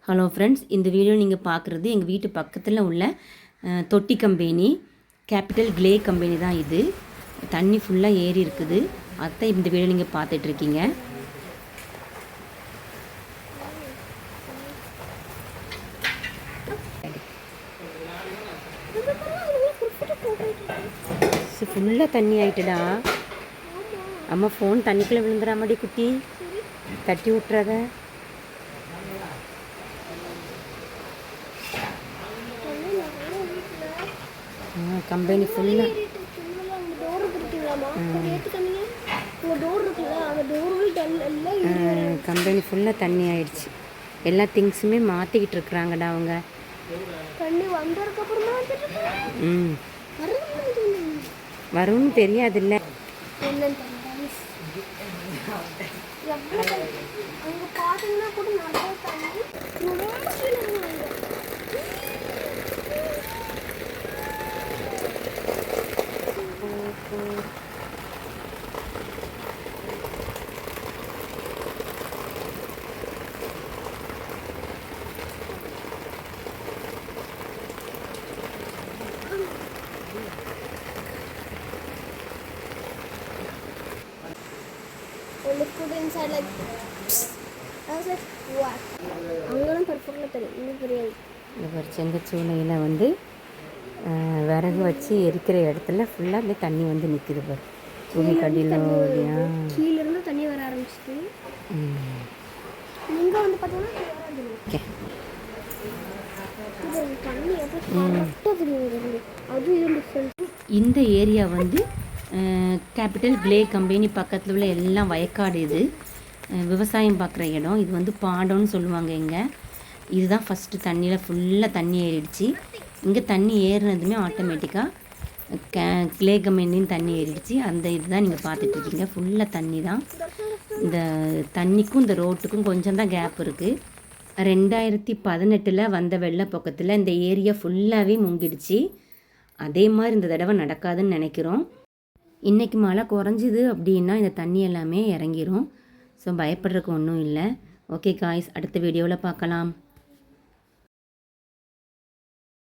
Hello friends, இந்த video நீங்கள் பார்க்குறது எங்கள் வீட்டு பக்கத்தில் உள்ள தொட்டி கம்பெனி, கேபிட்டல் கிளே கம்பெனி தான் இது. தண்ணி ஃபுல்லாக ஏறி இருக்குது. அதான் இந்த வீடியோ நீங்கள் பார்த்துட்ருக்கீங்க. ஃபுல்லாக தண்ணி ஆகிட்டுடா. அம்மா ஃபோன் தண்ணிக்குள்ளே விழுந்துடாமடி குட்டி, தட்டி விட்டுறத. கம்பெனி ஃபுல்லாக கம்பெனி ஃபுல்லாக தண்ணி ஆயிடுச்சு. எல்லா திங்ஸுமே மாற்றிக்கிட்டு இருக்கிறாங்கடா அவங்க. வரும்னு தெரியாதுல்ல. Liquid inside like I was like what? அங்கெல்லாம் பர்ஃபெக்டாக தெரியும். இன்னும் புரியாது. இந்த செங்கச்சூளையில் வந்து விறகு வச்சு எரிக்கிற இடத்துல ஃபுல்லாக இந்த தண்ணி வந்து நிற்குது பாரு. பூமி கடியில் கீழேருந்து தண்ணி வர ஆரம்பிச்சிது. இங்கே வந்து பார்த்தீங்கன்னா இந்த ஏரியா வந்து கேபிட்டல் கிளே கம்பெனி பக்கத்தில் உள்ள எல்லாம் வயக்காடு. இது விவசாயம் பார்க்குற இடம். இது வந்து பாடம்னு சொல்லுவாங்க இங்கே. இதுதான் ஃபஸ்ட்டு தண்ணியில் ஃபுல்லாக தண்ணி ஏறிடுச்சு. இங்கே தண்ணி ஏறினதுமே ஆட்டோமேட்டிக்காக கிளே கம்பெனின்னு தண்ணி ஏறிடுச்சு. அந்த இதுதான் நீங்கள் பார்த்துட்ருக்கீங்க. ஃபுல்லாக தண்ணி தான். இந்த தண்ணிக்கும் இந்த ரோட்டுக்கும் கொஞ்சம் தான் கேப் இருக்குது. 2018 வந்த வெள்ளப்போக்கத்தில் இந்த ஏரியா ஃபுல்லாகவே முங்கிடுச்சு. அதே மாதிரி இந்த தடவை நடக்காதுன்னு நினைக்கிறோம். இன்றைக்கி மழை குறைஞ்சிது அப்படின்னா இந்த தண்ணி எல்லாமே இறங்கிரும். ஸோ பயப்படுறதுக்கு ஒன்றும் இல்லை. ஓகே காய்ஸ், அடுத்த வீடியோவில் பார்க்கலாம்.